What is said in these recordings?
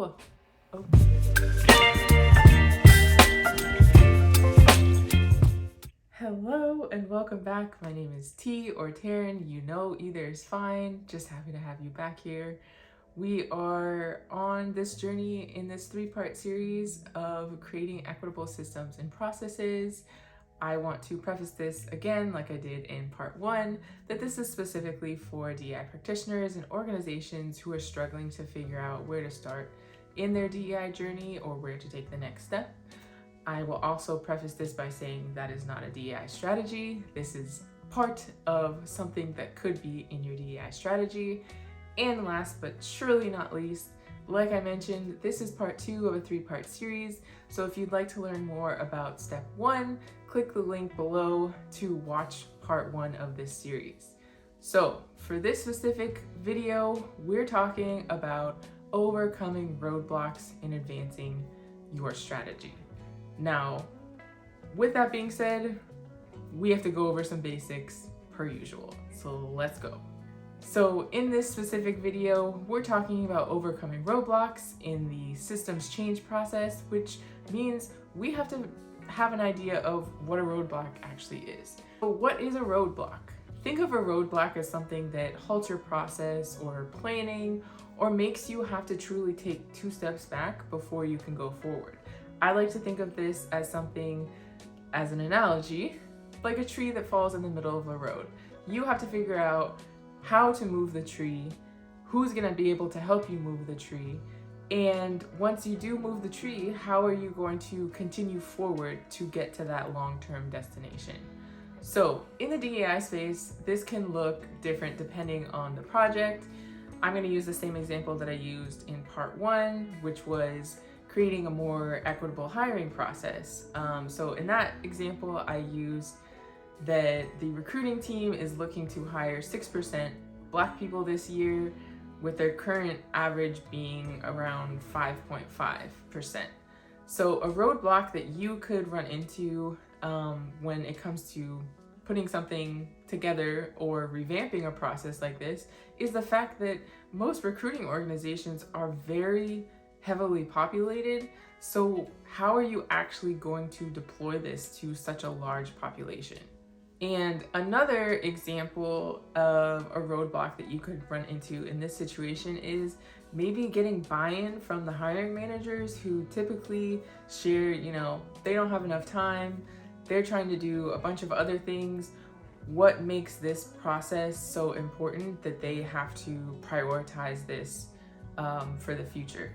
Oh, oh. Hello and welcome back. My name is T or Taryn. You know, either is fine. Just happy to have you back here. We are on this journey in this 3-part series of creating equitable systems and processes. I want to preface this again, like I did in part 1, that this is specifically for DEI practitioners and organizations who are struggling to figure out where to start in their DEI journey or where to take the next step. I will also preface this by saying that is not a DEI strategy. This is part of something that could be in your DEI strategy. And last but surely not least, like I mentioned, this is part 2 of a 3-part series. So if you'd like to learn more about step 1, click the link below to watch part 1 of this series. So for this specific video, we're talking about overcoming roadblocks in advancing your strategy. Now, with that being said, we have to go over some basics per usual. So let's go. So in this specific video, we're talking about overcoming roadblocks in the systems change process, which means we have to have an idea of what a roadblock actually is. So what is a roadblock? Think of a roadblock as something that halts your process or planning or makes you have to truly take 2 steps back before you can go forward. I like to think of this as something, as an analogy, like a tree that falls in the middle of a road. You have to figure out how to move the tree, who's gonna be able to help you move the tree, and once you do move the tree, how are you going to continue forward to get to that long-term destination? So in the DEI space, this can look different depending on the project. I'm gonna use the same example that I used in part 1, which was creating a more equitable hiring process. So in that example, I used that the recruiting team is looking to hire 6% Black people this year, with their current average being around 5.5%. So a roadblock that you could run into when it comes to putting something together or revamping a process like this is the fact that most recruiting organizations are very heavily populated. So how are you actually going to deploy this to such a large population? And another example of a roadblock that you could run into in this situation is maybe getting buy-in from the hiring managers, who typically share, they don't have enough time, they're trying to do a bunch of other things. What makes this process so important that they have to prioritize this for the future?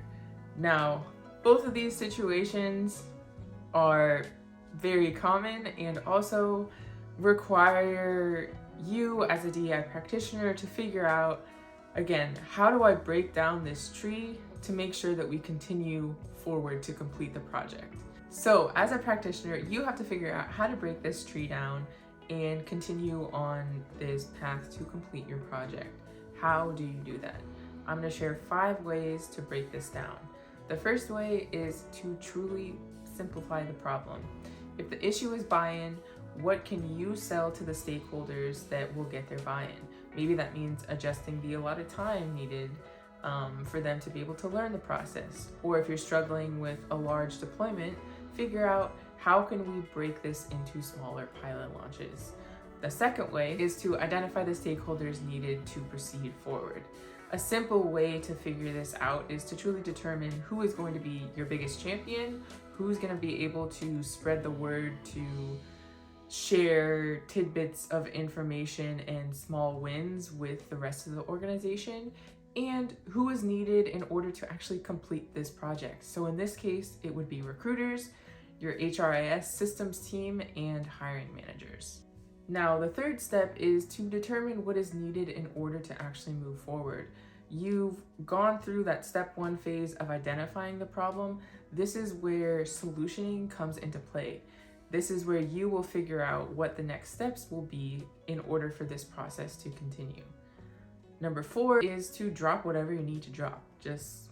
Now, both of these situations are very common and also require you as a DEI practitioner to figure out, again, how do I break down this tree to make sure that we continue forward to complete the project? So as a practitioner, you have to figure out how to break this tree down and continue on this path to complete your project. How do you do that? I'm going to share 5 ways to break this down. The first way is to truly simplify the problem. If the issue is buy-in, what can you sell to the stakeholders that will get their buy-in? Maybe that means adjusting the allotted time needed for them to be able to learn the process. Or if you're struggling with a large deployment, figure out how can we break this into smaller pilot launches. The second way is to identify the stakeholders needed to proceed forward. A simple way to figure this out is to truly determine who is going to be your biggest champion, who's going to be able to spread the word, to share tidbits of information and small wins with the rest of the organization, and who is needed in order to actually complete this project. So in this case, it would be recruiters, your HRIS systems team, and hiring managers. Now, the third step is to determine what is needed in order to actually move forward. You've gone through that step 1 phase of identifying the problem. This is where solutioning comes into play. This is where you will figure out what the next steps will be in order for this process to continue. Number 4 is to drop whatever you need to drop. Just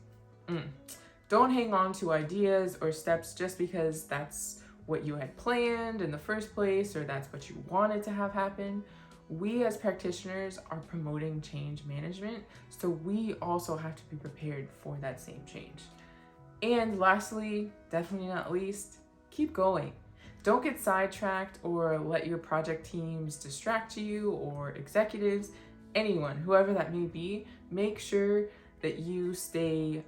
don't hang on to ideas or steps just because that's what you had planned in the first place or that's what you wanted to have happen. We as practitioners are promoting change management, so we also have to be prepared for that same change. And lastly, definitely not least, keep going. Don't get sidetracked or let your project teams distract you, or executives, anyone, whoever that may be. Make sure that you stay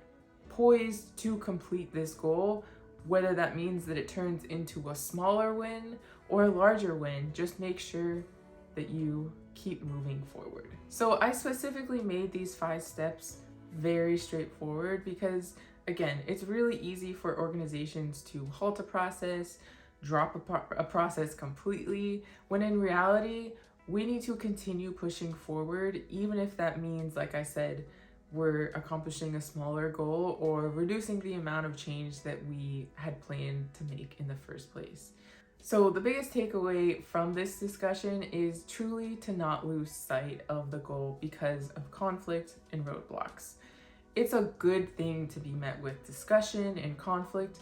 poised to complete this goal, whether that means that it turns into a smaller win or a larger win. Just make sure that you keep moving forward. So I specifically made these 5 steps very straightforward because, again, it's really easy for organizations to halt a process, drop a process completely, when in reality, we need to continue pushing forward, even if that means, like I said, we're accomplishing a smaller goal or reducing the amount of change that we had planned to make in the first place. So the biggest takeaway from this discussion is truly to not lose sight of the goal because of conflict and roadblocks. It's a good thing to be met with discussion and conflict,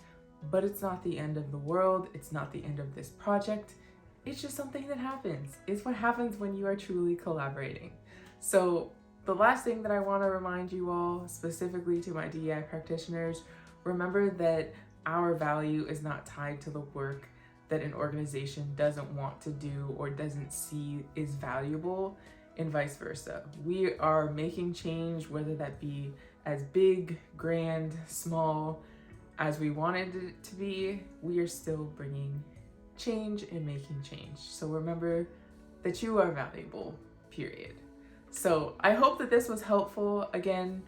but it's not the end of the world. It's not the end of this project. It's just something that happens. It's what happens when you are truly collaborating. So the last thing that I want to remind you all, specifically to my DEI practitioners, remember that our value is not tied to the work that an organization doesn't want to do or doesn't see is valuable, and vice versa. We are making change, whether that be as big, grand, small as we wanted it to be. We are still bringing change and making change. So remember that you are valuable, period. So I hope that this was helpful. Again,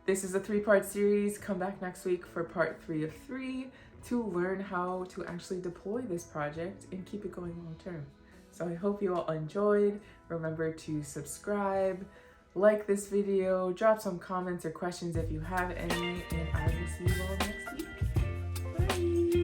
this is a 3-part series. Come back next week for part 3 of 3 to learn how to actually deploy this project and keep it going long term. So I hope you all enjoyed. Remember to subscribe, like this video, drop some comments or questions if you have any, and I will see you